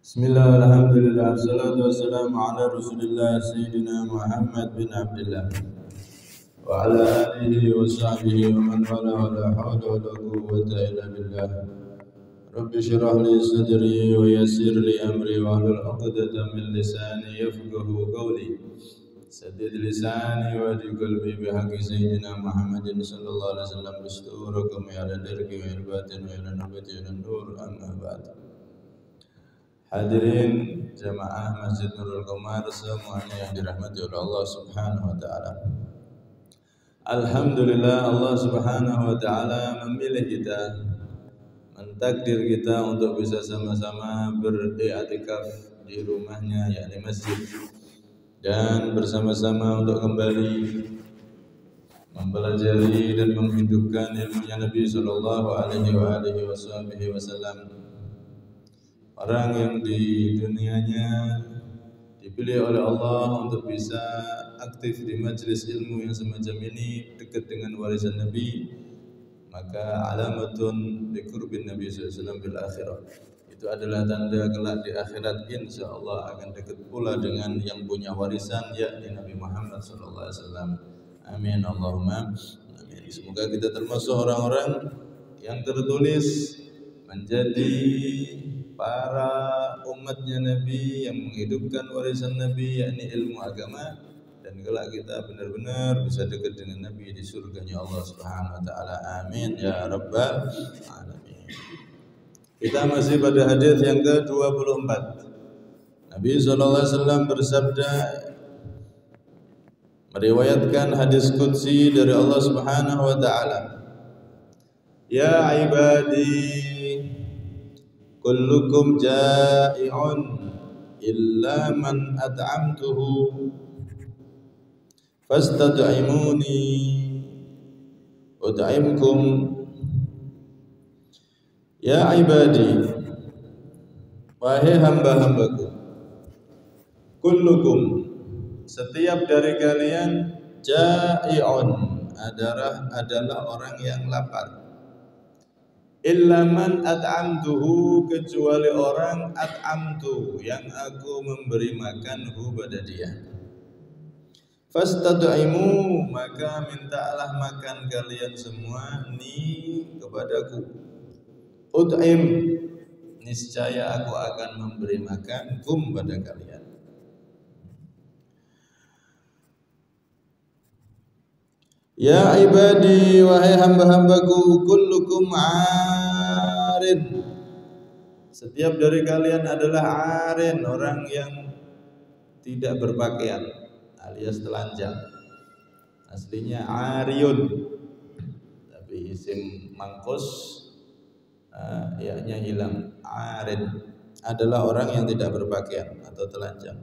Bismillah, alhamdulillah, salatu wassalamu ala rasulillah Sayyidina Muhammad bin Abdullah wa ala alihi wa sahbihi wa man wala wa la hawla wa la quwwata illa billah. Rabbi syrah li sadri wa yassir li amri wa hlul 'uqdatam min lisani yafqahu qawli. Saddid lisani wa hdi qalbi bi haqqi Sayyidina Muhammadin sallallahu alaihi wasallam bisturakum ya ala darki wa irbatin wa ila nabati wa nur amma ba'd. Hadirin jamaah Masjid Nurul Qamar semuanya yang dirahmati oleh Allah Subhanahu wa taala. Alhamdulillah Allah Subhanahu wa taala memilih kita, mentakdir kita untuk bisa sama-sama beriktikaf di rumahnya yakni masjid dan bersama-sama untuk kembali mempelajari dan menghidupkan ilmunya Nabi sallallahu alaihi wasallam. Orang yang di dunianya dipilih oleh Allah untuk bisa aktif di majelis ilmu yang semacam ini, dekat dengan warisan Nabi, maka alamatun liqurbin Nabi SAW bil akhirah. Itu adalah tanda kelak di akhirat insyaallah akan dekat pula dengan yang punya warisan yakni Nabi Muhammad SAW. Amin Allahumma amin. Semoga kita termasuk orang-orang yang tertulis menjadi para umatnya Nabi yang menghidupkan warisan Nabi yakni ilmu agama, dan kelak kita benar-benar bisa dekat dengan Nabi di surganya Allah Subhanahu wa taala. Amin ya rabbal alamin. Kita masih pada hadis yang ke-24. Nabi sallallahu alaihi wasallam bersabda, meriwayatkan hadis qudsi dari Allah Subhanahu wa taala. Ya ibadi kullukum ja'i'un illa man at'amtuhu fastad'imuni ut'imkum. Ya ibadi, wahai hamba-hambaku, kullukum, setiap dari kalian, ja'i'un adalah orang yang lapar. Illa man at'amtuhu, kecuali orang at'amtu yang aku memberi makan pada dia. Fastad'imu, maka mintalah makan kalian semua kepadaku. Ut'im, niscaya aku akan memberi makan pada kalian. Ya ibadi, wahai hamba-hambaku, kullukum arin, setiap dari kalian adalah arin, orang yang tidak berpakaian alias telanjang. Aslinya ariun, tapi isim mangkus yaknya hilang. Arin adalah orang yang tidak berpakaian atau telanjang.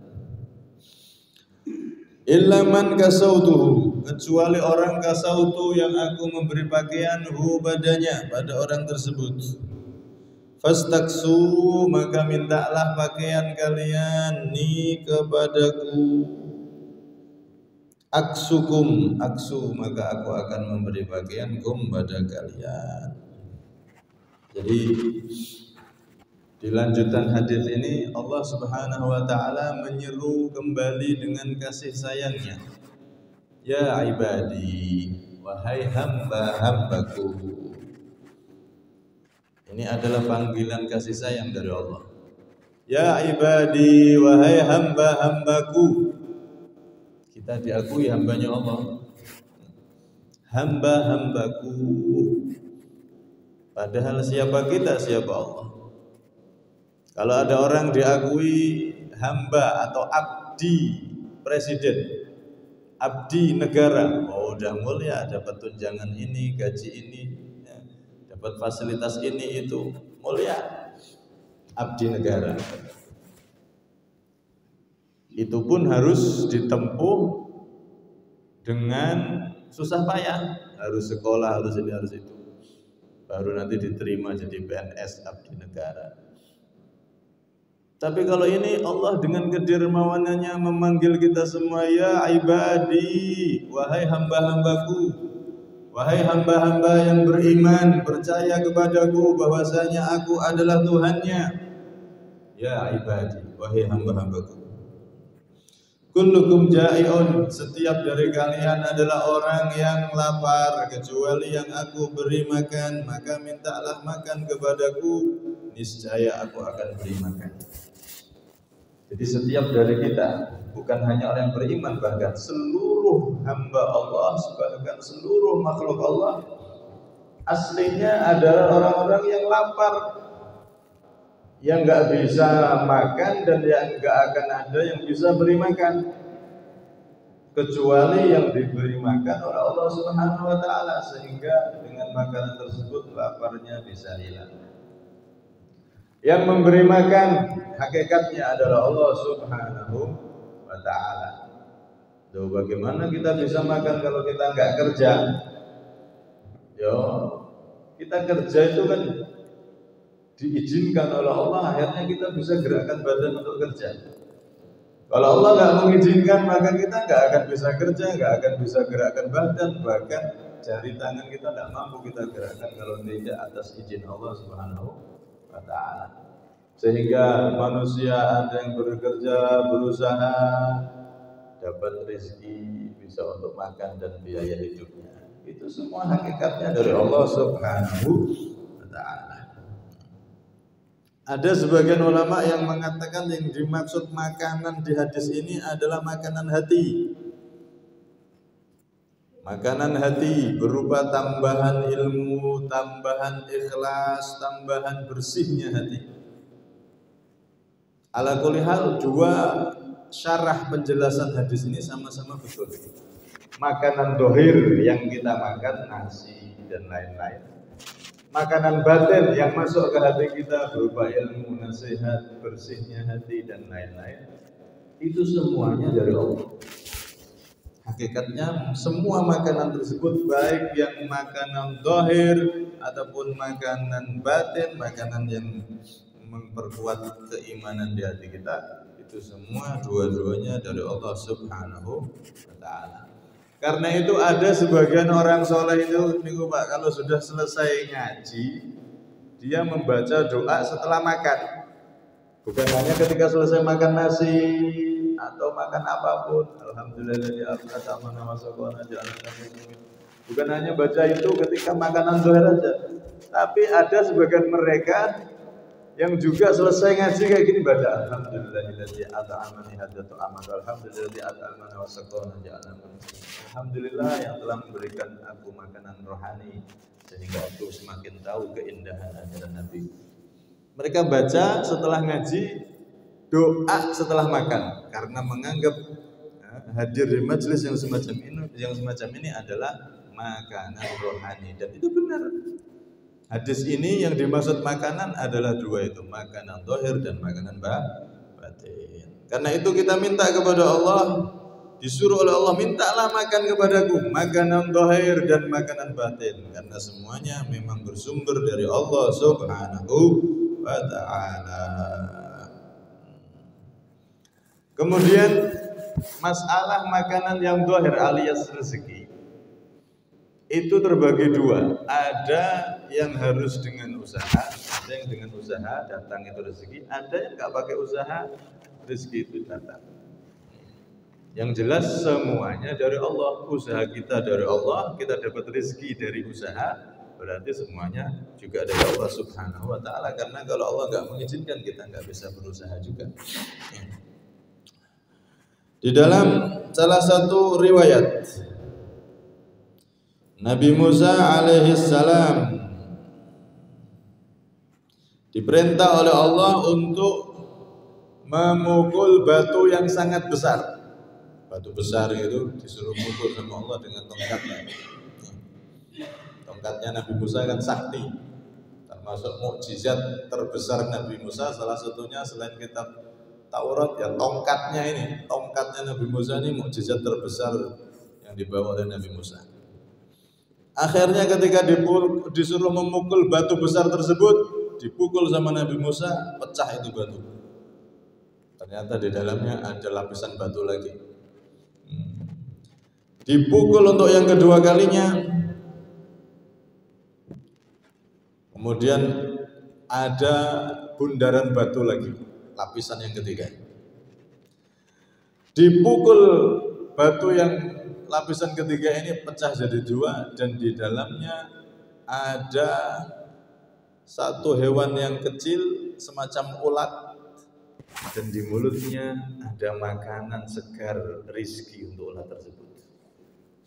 Illa man kasautuhu, kecuali orang kasautu yang aku memberi pakaian padanya, pada orang tersebut. Fastaksu, maka mintalah pakaian kalian kepadaku. Aksukum, aksu, maka aku akan memberi pakaian pada kalian. Jadi di lanjutan hadis ini Allah Subhanahu wa taala menyeru kembali dengan kasih sayangnya. Ya ibadi, wahai hamba-hambaku. Ini adalah panggilan kasih sayang dari Allah. Ya ibadi, wahai hamba-hambaku. Kita diakui hambanya Allah. Hamba-hambaku. Padahal siapa kita, siapa Allah. Kalau ada orang diakui hamba atau abdi presiden, abdi negara, udah mulia, dapat tunjangan ini, gaji ini, dapat fasilitas ini itu, mulia, abdi negara. Itu pun harus ditempuh dengan susah payah, harus sekolah, harus ini, harus itu, baru nanti diterima jadi PNS abdi negara. Tapi kalau ini Allah dengan kedermawanannya memanggil kita semua, ya ibadi, wahai hamba-hambaku, wahai hamba-hamba yang beriman, percaya kepadaku bahwasanya aku adalah Tuhannya, ya ibadi, wahai hamba-hambaku. Kullukum ja'iun, setiap dari kalian adalah orang yang lapar, kecuali yang aku beri makan, maka mintalah makan kepadaku, niscaya aku akan beri makan. Jadi setiap dari kita, bukan hanya orang yang beriman, bahkan seluruh hamba Allah, bahkan seluruh makhluk Allah, aslinya adalah orang-orang yang lapar, yang nggak bisa makan dan yang nggak akan ada yang bisa beri makan, kecuali yang diberi makan oleh Allah Subhanahu wa Ta'ala, sehingga dengan makanan tersebut laparnya bisa hilang. Yang memberi makan hakikatnya adalah Allah Subhanahu wa Ta'ala. Loh, bagaimana kita bisa makan kalau kita nggak kerja? Yo, kita kerja itu kan diizinkan oleh Allah, akhirnya kita bisa gerakkan badan untuk kerja. Kalau Allah nggak mengizinkan, maka kita nggak akan bisa kerja, nggak akan bisa gerakkan badan, bahkan jari tangan kita nggak mampu kita gerakkan kalau tidak atas izin Allah Subhanahu wa Ta'ala. Sehingga manusia ada yang bekerja, berusaha, dapat rezeki, bisa untuk makan dan biaya hidupnya. Itu semua hakikatnya dari Allah Subhanahu wa Ta'ala. Ada sebagian ulama yang mengatakan yang dimaksud makanan di hadis ini adalah makanan hati. Makanan hati berupa tambahan ilmu, tambahan ikhlas, tambahan bersihnya hati. Ala kulli hal, dua syarah penjelasan hadis ini sama-sama betul. Makanan dohir yang kita makan, nasi dan lain-lain. Makanan batin yang masuk ke hati kita berupa ilmu, nasihat, bersihnya hati dan lain-lain, itu semuanya dari Allah. Hakikatnya semua makanan tersebut, baik yang makanan zahir ataupun makanan batin, makanan yang memperkuat keimanan di hati kita, itu semua dua-duanya dari Allah Subhanahu wa Ta'ala. Karena itu ada sebagian orang soleh itu, nih Pak, kalau sudah selesai ngaji, dia membaca doa setelah makan. Bukan hanya ketika selesai makan nasi atau makan apapun, alhamdulillah at'amana wa saqana ja'alna minal. Bukan hanya baca itu ketika makanan zahir aja, tapi ada sebagian mereka yang juga selesai ngaji kayak gini baca alhamdulillahilladzi at'amani hadzal ta'ama, alhamdulillahilladzi at'amana wa saqana ja'alna minal. Alhamdulillah yang telah memberikan aku makanan rohani sehingga aku semakin tahu keindahan ajaran Nabi. Mereka baca setelah ngaji, doa setelah makan, karena menganggap hadir di majelis yang semacam ini adalah makanan rohani, dan itu benar. Hadis ini yang dimaksud makanan adalah dua itu, makanan zahir dan makanan batin. Karena itu kita minta kepada Allah, disuruh oleh Allah, mintalah makan kepadaku, makanan zahir dan makanan batin, karena semuanya memang bersumber dari Allah Subhanahu wa Ta'ala. Kemudian masalah makanan yang zahir alias rezeki itu terbagi dua. Ada yang harus dengan usaha, ada yang dengan usaha datang itu rezeki, ada yang nggak pakai usaha rezeki itu datang. Yang jelas semuanya dari Allah. Usaha kita dari Allah, kita dapat rezeki dari usaha, berarti semuanya juga dari Allah Subhanahu wa Ta'ala. Karena kalau Allah nggak mengizinkan, kita nggak bisa berusaha juga. Di dalam salah satu riwayat, Nabi Musa alaihissalam diperintah oleh Allah untuk memukul batu yang sangat besar. Batu besar itu disuruh mukul sama Allah dengan tongkatnya. Tongkatnya Nabi Musa kan sakti, termasuk mukjizat terbesar Nabi Musa. Salah satunya selain kitab Taurat ya tongkatnya ini. Tongkatnya Nabi Musa ini mukjizat terbesar yang dibawa oleh Nabi Musa. Akhirnya ketika disuruh memukul batu besar tersebut, dipukul sama Nabi Musa, pecah itu batu. Ternyata di dalamnya ada lapisan batu lagi. Dipukul untuk yang kedua kalinya, kemudian ada bundaran batu lagi. lapisan yang ketiga. Dipukul batu yang lapisan ketiga ini pecah jadi dua, dan di dalamnya ada satu hewan yang kecil semacam ulat, dan di mulutnya ada makanan segar rizki untuk ulat tersebut.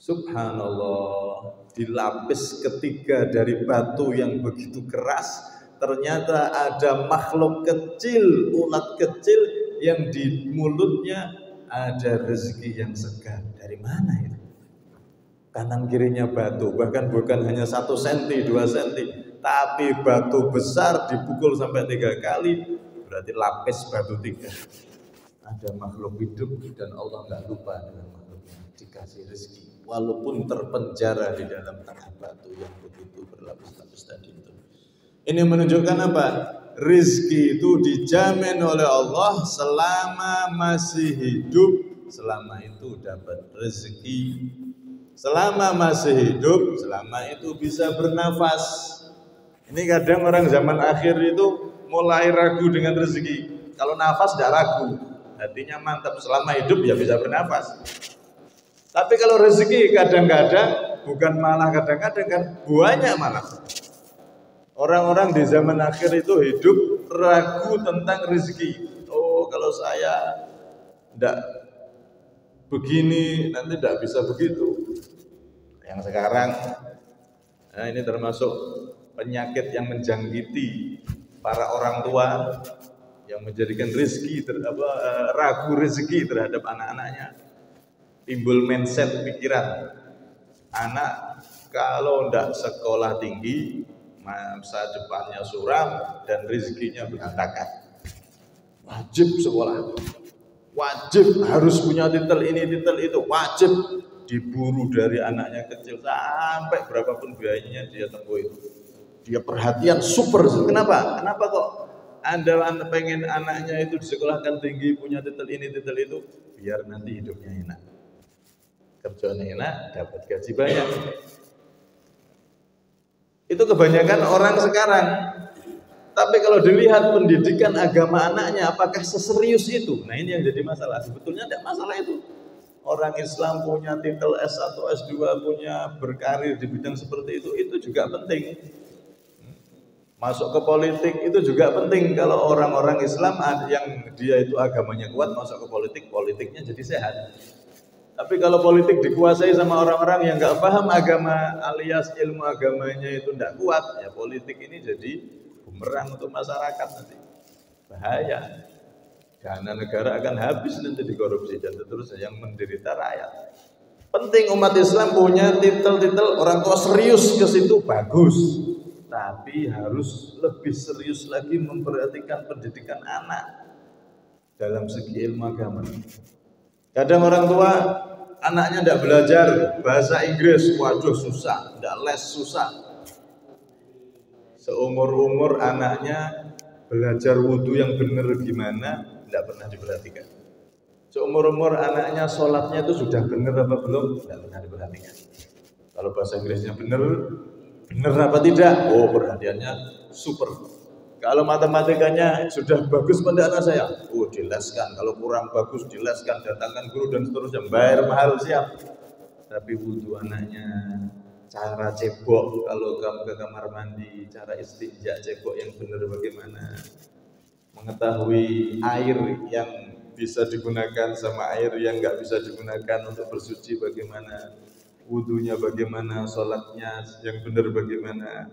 Subhanallah, dilapis ketiga dari batu yang begitu keras, ternyata ada makhluk kecil, ulat kecil yang di mulutnya ada rezeki yang segar. Dari mana itu? Kanan kirinya batu, bahkan bukan hanya 1 cm, 2 cm, tapi batu besar dipukul sampai 3 kali, berarti lapis batu 3. Ada makhluk hidup dan Allah nggak lupa dengan makhluknya, dikasih rezeki walaupun terpenjara di dalam tengah batu yang begitu berlapis-lapis tadi itu. Ini menunjukkan apa? Rizki itu dijamin oleh Allah selama masih hidup, selama itu dapat rezeki. Selama masih hidup, selama itu bisa bernafas. Ini kadang orang zaman akhir itu mulai ragu dengan rezeki. Kalau nafas tidak ragu, hatinya mantap, selama hidup ya bisa bernafas. Tapi kalau rezeki kadang-kadang, bukan malah kadang-kadang kan, banyak malah. Orang-orang di zaman akhir itu hidup ragu tentang rezeki. Oh, kalau saya tidak begini, nanti tidak bisa begitu. Yang sekarang, nah ini termasuk penyakit yang menjangkiti para orang tua, yang menjadikan rezeki ragu rezeki terhadap anak-anaknya. Timbul mindset pikiran, anak kalau tidak sekolah tinggi, masa depannya suram dan rezekinya berantakan. Wajib sekolah, wajib harus punya titel ini, titel itu, wajib. Diburu dari anaknya kecil sampai berapapun biayanya dia tempuh itu. Dia perhatian super. Kenapa? Kenapa kok Anda pengen anaknya itu disekolahkan tinggi, punya titel ini, titel itu, biar nanti hidupnya enak. Kerjanya enak, dapat gaji banyak. Itu kebanyakan orang sekarang. Tapi kalau dilihat pendidikan agama anaknya, apakah seserius itu? Nah ini yang jadi masalah. Sebetulnya tidak masalah itu. Orang Islam punya titel S1, S2, punya berkarir di bidang seperti itu juga penting. Masuk ke politik itu juga penting. Kalau orang-orang Islam yang dia itu agamanya kuat, masuk ke politik, politiknya jadi sehat. Tapi kalau politik dikuasai sama orang-orang yang nggak paham agama alias ilmu agamanya itu tidak kuat, ya politik ini jadi bumerang untuk masyarakat nanti. Bahaya. Dana negara akan habis nanti dikorupsi dan seterusnya, yang menderita rakyat. Penting umat Islam punya titel-titel, orang tua serius ke situ bagus. Tapi harus lebih serius lagi memperhatikan pendidikan anak dalam segi ilmu agama. Kadang orang tua anaknya tidak belajar bahasa Inggris, waduh susah, tidak les susah. Seumur-umur anaknya belajar wudhu yang benar gimana, tidak pernah diperhatikan. Seumur-umur anaknya sholatnya itu sudah benar apa belum, tidak pernah diperhatikan. Kalau bahasa Inggrisnya benar apa tidak, oh perhatiannya super. Kalau matematikanya sudah bagus pada anak saya, oh dileskan. Kalau kurang bagus dileskan, datangkan guru dan seterusnya, bayar mahal siap. Tapi wudhu anaknya, cara cebok kalau kamu ke kamar mandi, cara istinja cebok yang benar bagaimana, mengetahui air yang bisa digunakan sama air yang nggak bisa digunakan untuk bersuci bagaimana, wudhunya bagaimana, sholatnya yang benar bagaimana.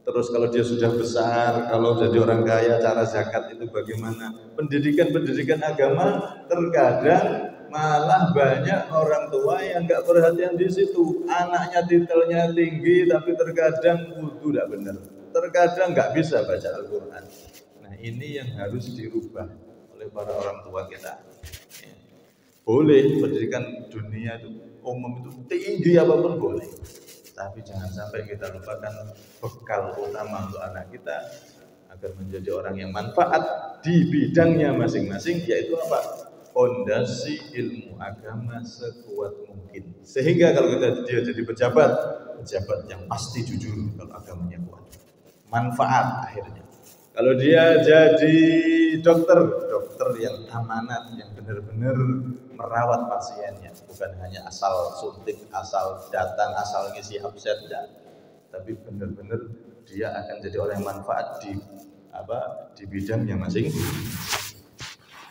Terus kalau dia sudah besar, kalau jadi orang kaya, cara zakat itu bagaimana. Pendidikan agama terkadang malah banyak orang tua yang nggak perhatian di situ. Anaknya titelnya tinggi tapi terkadang wudhu tidak benar, terkadang nggak bisa baca Al-Quran. Nah ini yang harus dirubah oleh para orang tua kita. Boleh pendidikan dunia itu umum itu tinggi apapun boleh, tapi jangan sampai kita lupakan bekal utama untuk anak kita agar menjadi orang yang manfaat di bidangnya masing-masing, yaitu apa? Fondasi ilmu agama sekuat mungkin, sehingga kalau dia jadi pejabat yang pasti jujur kalau agamanya kuat, manfaat akhirnya. Kalau dia jadi dokter yang amanat, yang benar-benar merawat pasiennya, bukan hanya asal suntik, asal datang, asal ngisi absen, tapi benar-benar dia akan jadi orang yang manfaat di bidangnya masing-masing.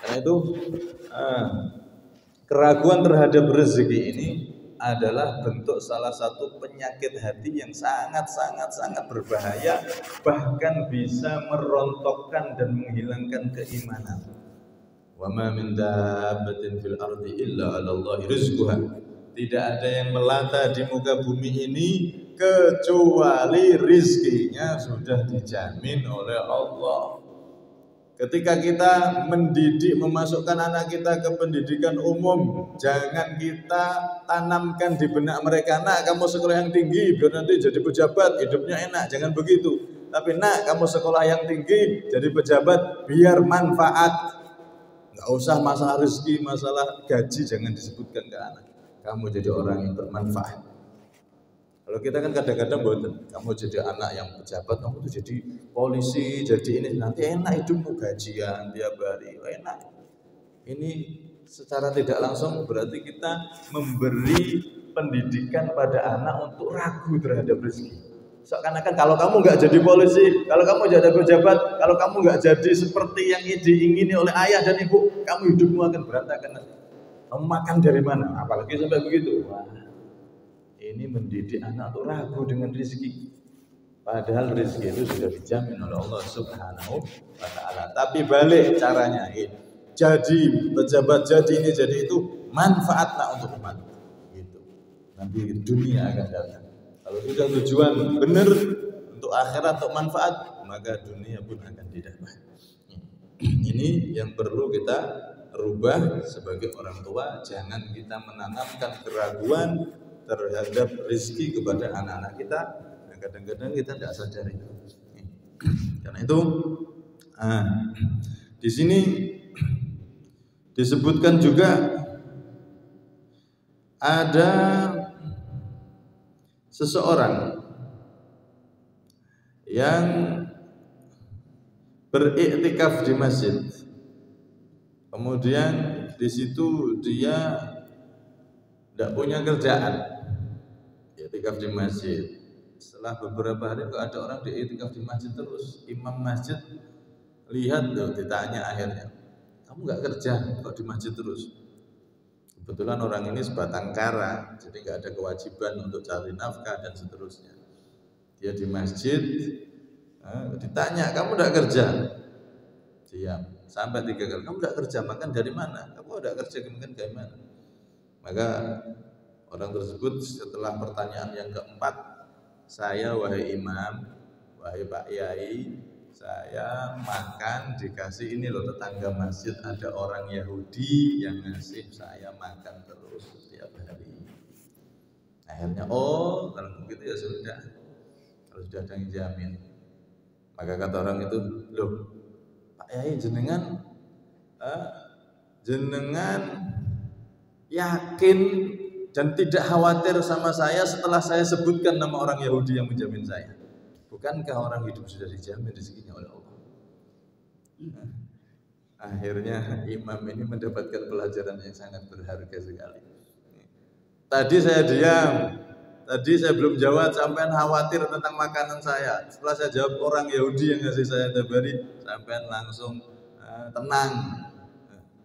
Karena itu keraguan terhadap rezeki ini adalah bentuk salah satu penyakit hati yang sangat berbahaya, bahkan bisa merontokkan dan menghilangkan keimanan. Wa ma min dabbatin fil ardi illa 'ala Allahi rizquha. Tidak ada yang melata di muka bumi ini kecuali rizkinya sudah dijamin oleh Allah. Ketika kita mendidik, memasukkan anak kita ke pendidikan umum, jangan kita tanamkan di benak mereka, nak kamu sekolah yang tinggi biar nanti jadi pejabat, hidupnya enak, jangan begitu. Tapi nak kamu sekolah yang tinggi, jadi pejabat biar manfaat. Nggak usah masalah rezeki, masalah gaji jangan disebutkan ke anak. Kamu jadi orang yang bermanfaat. Kalau kita kan kadang-kadang boten, kamu jadi anak yang pejabat, kamu tuh jadi polisi, jadi ini, nanti enak hidupmu, gajian tiap hari, enak. Ini secara tidak langsung berarti kita memberi pendidikan pada anak untuk ragu terhadap rezeki. Seakan-akan kalau kamu nggak jadi polisi, kalau kamu jadi pejabat, kalau kamu nggak jadi seperti yang diingini oleh ayah dan ibu, kamu hidupmu akan berantakan. Kamu makan dari mana? Apalagi sampai begitu. Wah. Ini mendidik anak untuk ragu dengan rezeki. Padahal rezeki itu sudah dijamin oleh Allah Subhanahu wa Ta'ala. Tapi balik caranya, jadi pejabat, jadi ini, jadi itu, manfaat nak untuk umat. Gitu. Nanti dunia akan datang. Kalau sudah tujuan benar untuk akhirat, untuk manfaat, maka dunia pun akan didapat. Ini yang perlu kita rubah sebagai orang tua. Jangan kita menanamkan keraguan terhadap rezeki kepada anak-anak kita, dan kadang-kadang kita tidak sadar itu. Karena itu di sini disebutkan juga ada seseorang yang beriktikaf di masjid, kemudian di situ dia tidak punya kerjaan, iktikaf di masjid. Setelah beberapa hari kok ada orang diiktikaf di masjid terus, imam masjid lihat tuh, ditanya akhirnya, kamu nggak kerja kok di masjid terus? Kebetulan orang ini sebatang kara, jadi nggak ada kewajiban untuk cari nafkah dan seterusnya. Dia di masjid, ditanya, kamu nggak kerja? Diam sampai 3 kali. Kamu nggak kerja, makan dari mana? Kamu nggak kerja, makan dari mana? Maka orang tersebut setelah pertanyaan yang keempat, saya wahai imam, wahai Pak Yai, saya makan dikasih ini loh, tetangga masjid ada orang Yahudi yang ngasih saya makan terus setiap hari. Akhirnya kalau begitu ya sudah, kalau sudah ada yang jamin. Maka kata orang itu, loh Pak Yai jenengan yakin dan tidak khawatir sama saya setelah saya sebutkan nama orang Yahudi yang menjamin saya? Bukankah orang hidup sudah dijamin rezekinya oleh Allah? Akhirnya imam ini mendapatkan pelajaran yang sangat berharga sekali. Tadi saya diam, tadi saya belum jawab, sampean khawatir tentang makanan saya. Setelah saya jawab orang Yahudi yang ngasih saya tiap hari, sampean langsung tenang.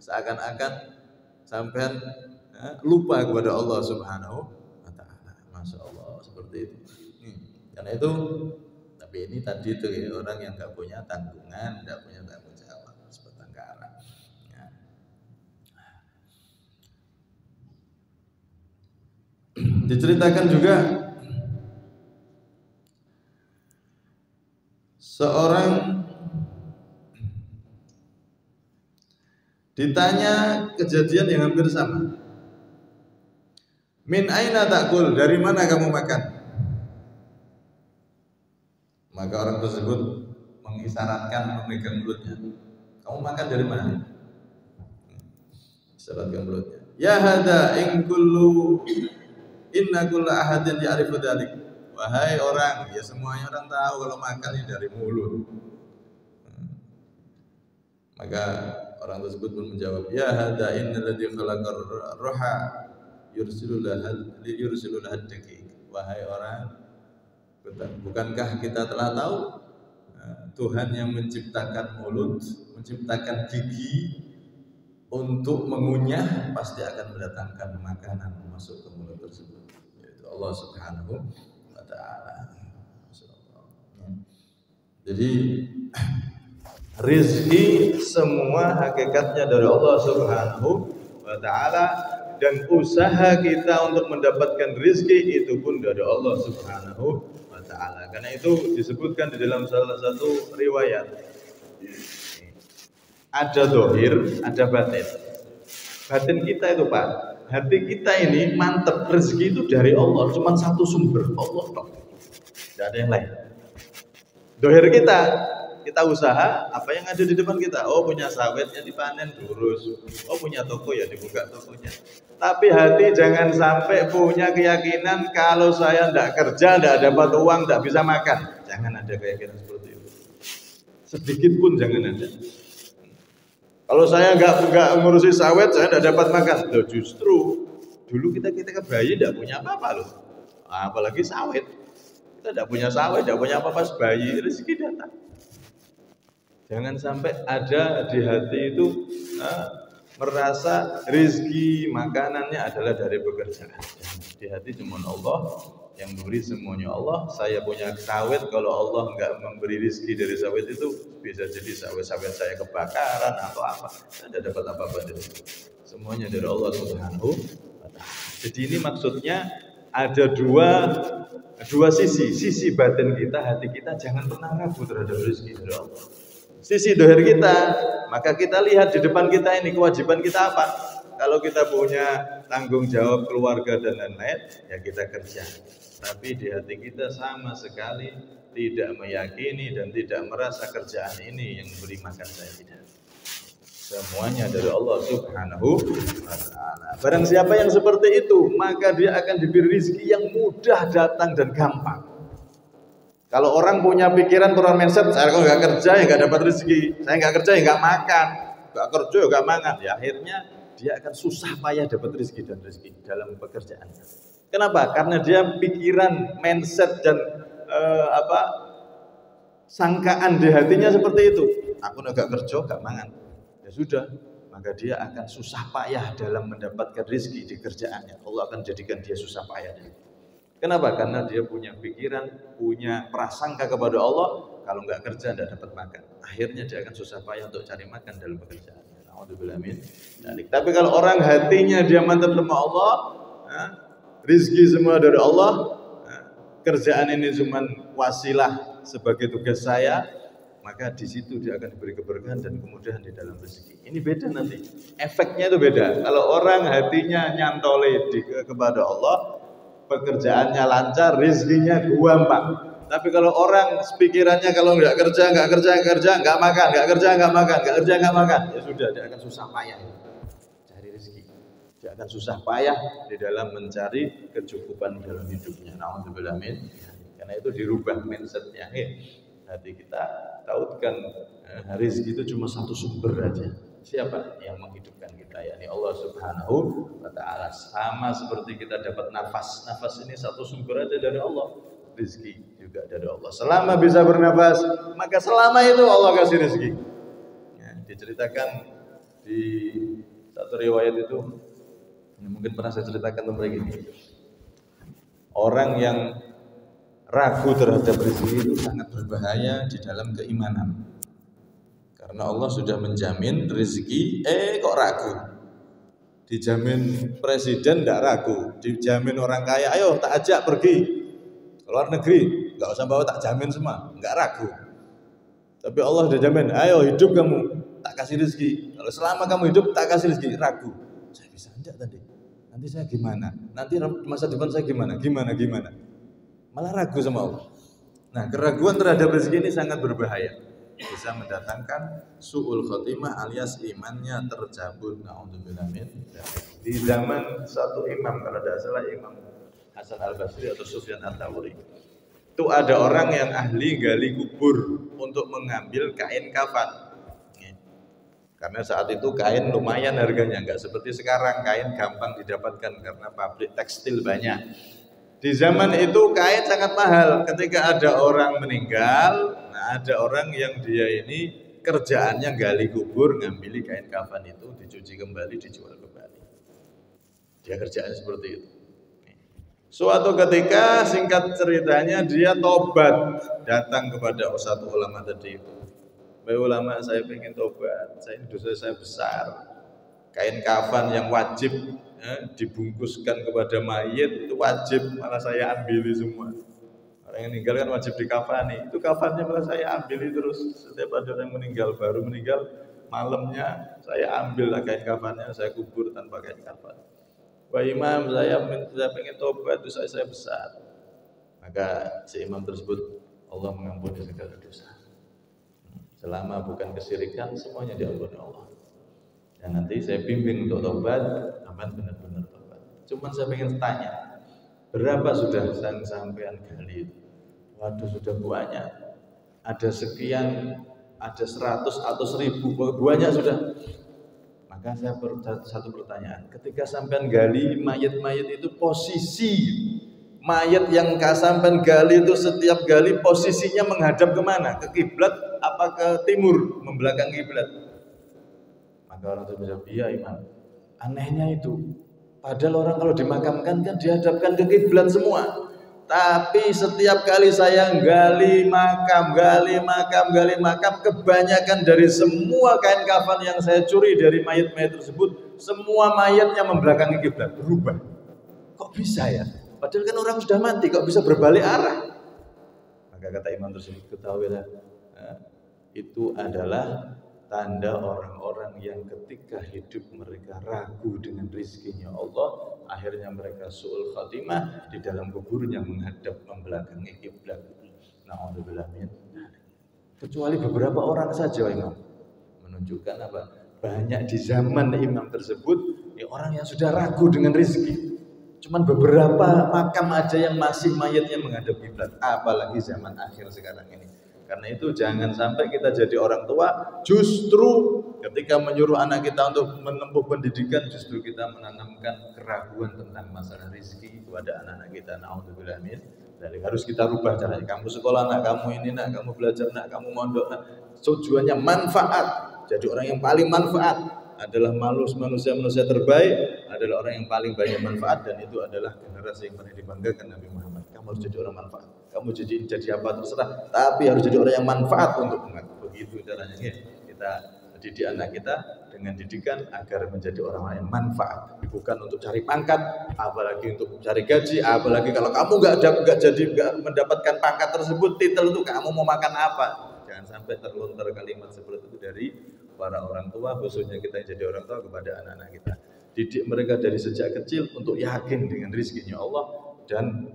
Seakan-akan sampean lupa kepada Allah Subhanahu wa Ta'ala. Masya Allah, seperti itu. Karena itu, tapi ini tadi tuh ya, orang yang nggak punya tanggungan, nggak punya tanggung jawab, sebatang kara. Ya. Diceritakan juga seorang ditanya kejadian yang hampir sama. Min aina ta'kul, dari mana kamu makan? Maka orang tersebut mengisyaratkan memegang mulutnya. Kamu makan dari mana? Isyaratkan mulutnya. Ya hada in kullu inna kulla ahadin ya'rifu dzalik. Wahai orang, ya semuanya orang tahu kalau makan ini dari mulut. Maka orang tersebut pun menjawab, ya hada innal ladzi khalaqar ruha yursilul haddaki. Wahai orang, bukankah kita telah tahu Tuhan yang menciptakan mulut, menciptakan gigi untuk mengunyah, pasti akan mendatangkan makanan masuk ke mulut tersebut, yaitu Allah Subhanahu wa taala. Jadi rizki semua hakikatnya dari Allah Subhanahu wa taala, dan usaha kita untuk mendapatkan rizki itu pun dari Allah Subhanahu wa taala. Karena itu disebutkan di dalam salah satu riwayat, ada dohir, ada batin. Batin kita itu Pak, hati kita ini mantep, rezeki itu dari Allah, cuma satu sumber, Allah tok. Tidak ada yang lain. Dohir kita usaha, apa yang ada di depan kita? Oh, punya sawitnya dipanen, lurus. Oh, punya toko ya dibuka tokonya. Tapi hati jangan sampai punya keyakinan kalau saya tidak kerja, tidak dapat uang, tidak bisa makan. Jangan ada keyakinan seperti itu. Sedikit pun jangan ada. Kalau saya nggak ngurusi sawit, saya tidak dapat makan. Loh, justru dulu kita bayi tidak punya apa-apa loh. Apalagi sawit. Kita tidak punya sawit, tidak punya apa-apa, sebayi rezeki datang. Jangan sampai ada di hati itu merasa rezeki makanannya adalah dari pekerjaan. Di hati cuma Allah yang memberi semuanya Allah. Saya punya sawit, kalau Allah nggak memberi rezeki dari sawit itu, bisa jadi sawit-sawit saya kebakaran atau apa. Saya tidak dapat apa-apa dari itu. Semuanya dari Allah Subhanahu wa taala. Jadi ini maksudnya ada dua sisi batin kita, hati kita jangan pernah ragu terhadap rezeki dari Allah. Sisi dohir kita, maka kita lihat di depan kita ini kewajiban kita apa. Kalau kita punya tanggung jawab keluarga dan lain-lain, ya kita kerja. Tapi di hati kita sama sekali tidak meyakini dan tidak merasa kerjaan ini yang beri makan saya, tidak. Semuanya dari Allah Subhanahu wa taala. Barang siapa yang seperti itu, maka dia akan diberi rezeki yang mudah datang dan gampang. Kalau orang punya pikiran turun mindset, saya kalau nggak kerja ya nggak dapat rezeki, saya nggak kerja ya nggak makan, nggak kerja ya nggak makan, ya akhirnya dia akan susah payah dapat rezeki dalam pekerjaannya. Kenapa? Karena dia pikiran, mindset dan sangkaan di hatinya seperti itu. Aku nggak kerja, nggak makan, ya sudah, maka dia akan susah payah dalam mendapatkan rezeki di kerjaannya. Allah akan jadikan dia susah payah. Kenapa? Karena dia punya pikiran, punya prasangka kepada Allah, kalau nggak kerja nggak dapat makan. Akhirnya dia akan susah payah untuk cari makan dalam pekerjaannya. Alhamdulillah, amin. Tapi kalau orang hatinya dia mantap sama Allah, rizki semua dari Allah, kerjaan ini cuma wasilah sebagai tugas saya, maka di situ dia akan diberi keberkahan dan kemudahan di dalam rezeki. Ini beda nanti, efeknya itu beda. Kalau orang hatinya nyantole kepada Allah, pekerjaannya lancar, rezekinya gampang. Tapi kalau orang pikirannya kalau nggak kerja, nggak makan, ya sudah, dia akan susah payah cari rezeki. Dia akan susah payah di dalam mencari kecukupan dalam hidupnya. Alhamdulillah, amin. Karena itu dirubah mindsetnya. Hati kita tautkan rezeki itu cuma satu sumber aja. Siapa yang menghidupkan kita? yakni Allah Subhanahu wa taala. Sama seperti kita dapat nafas. Nafas ini satu sumber aja dari Allah. Rezeki juga dari Allah. Selama bisa bernafas, maka selama itu Allah kasih rezeki. Ya, diceritakan di satu riwayat itu, mungkin pernah saya ceritakan tentang ini. Orang yang ragu terhadap rezeki itu sangat berbahaya di dalam keimanan. Karena Allah sudah menjamin rezeki, kok ragu? Dijamin presiden tidak ragu, dijamin orang kaya, ayo tak ajak pergi ke luar negeri, nggak usah bawa, tak jamin semua, nggak ragu. Tapi Allah sudah jamin, ayo hidup kamu, tak kasih rezeki. Kalau selama kamu hidup tak kasih rezeki, ragu. Saya bisa enggak tadi? Nanti saya gimana? Nanti masa depan saya gimana? Malah ragu sama Allah. Nah, keraguan terhadap rezeki ini sangat berbahaya. Bisa mendatangkan su'ul khotimah alias imannya tercabut. Na'udzubillah min. Di zaman satu imam, kalau tidak salah Imam Hasan Al-Basri atau Sufyan Ats-Tsauri, itu ada orang yang ahli gali kubur untuk mengambil kain kafan. Karena saat itu kain lumayan harganya, nggak seperti sekarang kain gampang didapatkan karena pabrik tekstil banyak. Di zaman itu kain sangat mahal. Ketika ada orang meninggal, nah ada orang yang dia ini kerjaannya gali kubur, ngambil kain kafan itu, dicuci kembali, dijual kembali. Dia kerjaannya seperti itu. Suatu ketika, singkat ceritanya, dia tobat, datang kepada satu ulama tadi itu. Baik ulama, saya ingin tobat, dosa saya besar. Kain kafan yang wajib dibungkuskan kepada mayit itu wajib, malah saya ambil semua. Orang yang meninggal kan wajib dikafani, itu kafannya malah saya ambil terus. Setiap ada orang yang meninggal, baru meninggal, malamnya saya ambil kain kafannya, saya kubur tanpa kain kafan. Wah imam, saya ingin tobat, dosa saya besar. Maka si imam tersebut, Allah mengampuni segala dosa. Selama bukan kesyirikan, semuanya diampuni Allah. Dan nanti saya bimbing untuk tobat, aman benar-benar tobat. Cuman saya ingin tanya, berapa sudah sampean gali? Waduh sudah banyak. Ada sekian, ada 100 atau 1000, banyak sudah. Maka saya satu pertanyaan, ketika sampean gali mayat-mayat itu posisi mayat yang sampean gali itu setiap gali posisinya menghadap kemana? Ke kiblat apa ke timur, membelakangi kiblat? Maka orang itu menjawab, iya imam. Anehnya itu, padahal orang kalau dimakamkan kan dihadapkan ke kiblat semua. Tapi setiap kali saya gali makam, kebanyakan dari semua kain kafan yang saya curi dari mayat-mayat tersebut, semua mayatnya membelakangi kiblat, berubah. Kok bisa ya? Padahal kan orang sudah mati, kok bisa berbalik arah? Maka kata imam tersebut, ketahuilah, itu adalah tanda orang-orang yang ketika hidup mereka ragu dengan rizkinya Allah, akhirnya mereka su'ul khatimah di dalam kuburnya menghadap membelakangi kiblat. Na'udzubillah min dzalik. Kecuali beberapa orang saja imam. Menunjukkan apa? Banyak di zaman imam tersebut orang yang sudah ragu dengan rizki. Cuman beberapa makam aja yang masih mayatnya menghadap kiblat, apalagi zaman akhir sekarang ini. Karena itu jangan sampai kita jadi orang tua justru ketika menyuruh anak kita untuk menempuh pendidikan justru kita menanamkan keraguan tentang masalah rezeki kepada anak-anak kita. Na'udzubillah min dzalik. Harus kita rubah caranya. Kamu sekolah nak, kamu ini nak, kamu belajar nak, kamu mondok nak. Tujuannya manfaat. Jadi orang yang paling manfaat adalah manusia terbaik, adalah orang yang paling banyak manfaat, dan itu adalah generasi yang paling dibanggakan Nabi Muhammad. Kamu harus jadi orang manfaat. Kamu jadi apa terserah, tapi harus jadi orang yang manfaat untuk umat. Begitu caranya kita didik anak kita dengan didikan agar menjadi orang-orang yang manfaat, bukan untuk cari pangkat, apalagi untuk cari gaji, apalagi kalau kamu nggak mendapatkan pangkat tersebut, titel itu kamu mau makan apa? Jangan sampai terlontar kalimat seperti itu dari para orang tua, khususnya kita yang jadi orang tua kepada anak-anak kita. Didik mereka dari sejak kecil untuk yakin dengan rizkinya Allah dan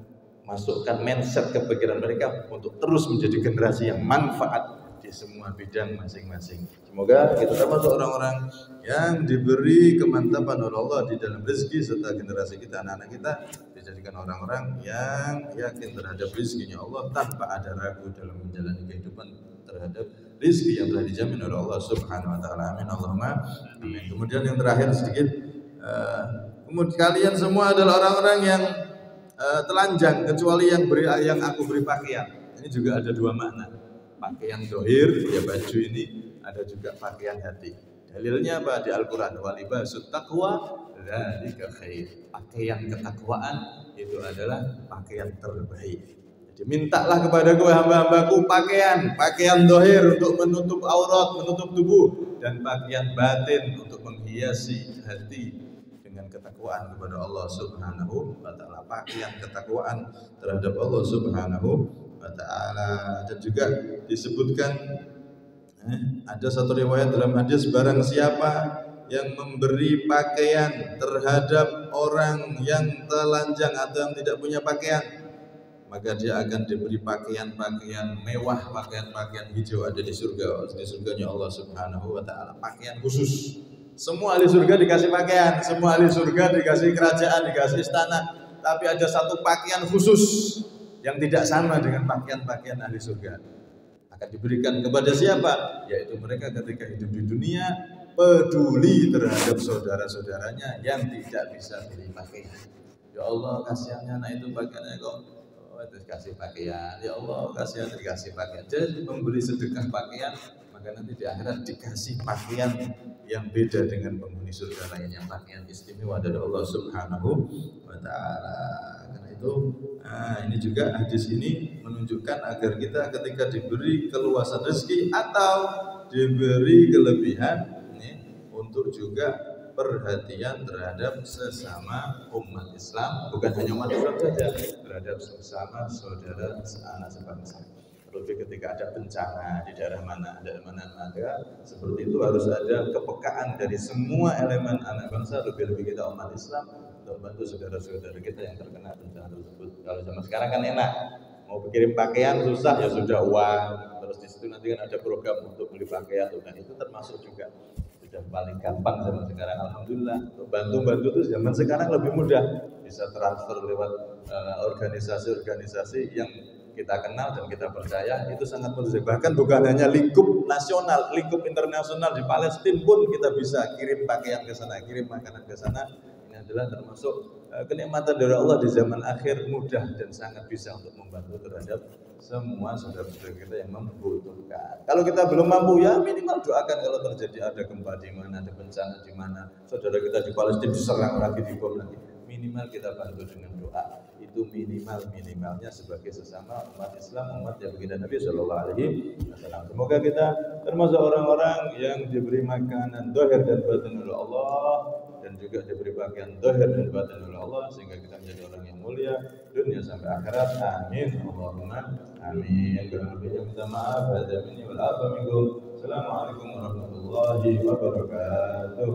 masukkan mindset ke pikiran mereka untuk terus menjadi generasi yang manfaat di semua bidang masing-masing. Semoga kita termasuk orang-orang yang diberi kemantapan oleh Allah di dalam rezeki, serta generasi kita, anak-anak kita dijadikan orang-orang yang yakin terhadap rezekinya Allah tanpa ada ragu dalam menjalani kehidupan terhadap rezeki yang telah dijamin oleh Allah Subhanahu wa taala. Amin Allahumma amin. Kemudian yang terakhir sedikit, kemudian kalian semua adalah orang-orang yang telanjang kecuali yang aku beri pakaian. Ini juga ada dua makna. Pakaian dohir, ya baju ini, ada juga pakaian hati. Dalilnya apa? Di Al-Quran, walibasut taqwa dzalika khair. Pakaian ketakwaan itu adalah pakaian terbaik. Jadi mintalah kepada hamba-hambaku pakaian dohir untuk menutup aurat, menutup tubuh, dan pakaian batin untuk menghiasi hati dengan ketakwaan kepada Allah Subhanahu wa taala. Pakaian ketakwaan terhadap Allah Subhanahu wa taala. Dan juga disebutkan ada satu riwayat dalam hadis, barang siapa yang memberi pakaian terhadap orang yang telanjang atau yang tidak punya pakaian, maka dia akan diberi pakaian-pakaian mewah, pakaian-pakaian hijau ada di surga, di surganya Allah Subhanahu wa taala. Pakaian khusus. Semua ahli surga dikasih pakaian, semua ahli surga dikasih kerajaan, dikasih istana, tapi ada satu pakaian khusus yang tidak sama dengan pakaian-pakaian ahli surga. Akan diberikan kepada siapa? Yaitu mereka ketika hidup di dunia peduli terhadap saudara-saudaranya yang tidak bisa beli pakaian. Ya Allah, kasihannya anak itu pakaiannya kok terus kasih pakaian. Ya Allah, kasihan dikasih pakaian. Jadi memberi sedekah pakaian, maka nanti di akhirat dikasih pakaian yang beda dengan penghuni surga lainnya, pakaian istimewa dari Allah Subhanahu wa taala. Karena itu ini juga hadis ini menunjukkan agar kita ketika diberi keluasan rezeki atau diberi kelebihan untuk juga perhatian terhadap sesama umat Islam, bukan hanya umat Islam saja, terhadap sesama saudara seanak sebangsa. Terlebih ketika ada bencana di daerah mana ada seperti itu, harus ada kepekaan dari semua elemen anak bangsa, lebih-lebih kita umat Islam, untuk membantu saudara-saudara kita yang terkena bencana tersebut. Kalau zaman sekarang kan enak, mau kirim pakaian susah, ya sudah uang, terus di situ nanti kan ada program untuk beli pakaian, dan itu termasuk juga sudah paling gampang zaman sekarang. Alhamdulillah, untuk bantu itu zaman sekarang lebih mudah, bisa transfer lewat organisasi-organisasi yang kita kenal dan kita percaya, itu sangat mudah. Bahkan bukan hanya lingkup nasional, lingkup internasional di Palestina pun kita bisa kirim pakaian ke sana, kirim makanan ke sana. Ini adalah termasuk kenikmatan dari Allah di zaman akhir, mudah dan sangat bisa untuk membantu terhadap semua saudara-saudara kita yang membutuhkan. Kalau kita belum mampu, ya minimal doakan kalau terjadi ada gempa di mana, ada bencana di mana, saudara kita di Palestina diserang lagi, dibom lagi, minimal kita bantu dengan doa. Itu minimalnya sebagai sesama umat Islam, umat yang baginda Nabi Shallallahu Alaihi Wasallam. Semoga kita termasuk orang-orang yang diberi makanan zahir dan batin oleh Allah, dan juga diberi pakaian zahir dan batin oleh Allah, sehingga kita menjadi orang yang mulia dunia sampai akhirat. Amin. Allahumma amin. Kurang lebihnya minta maaf. Hada minni wal afa minkum. Assalamualaikum warahmatullahi wabarakatuh.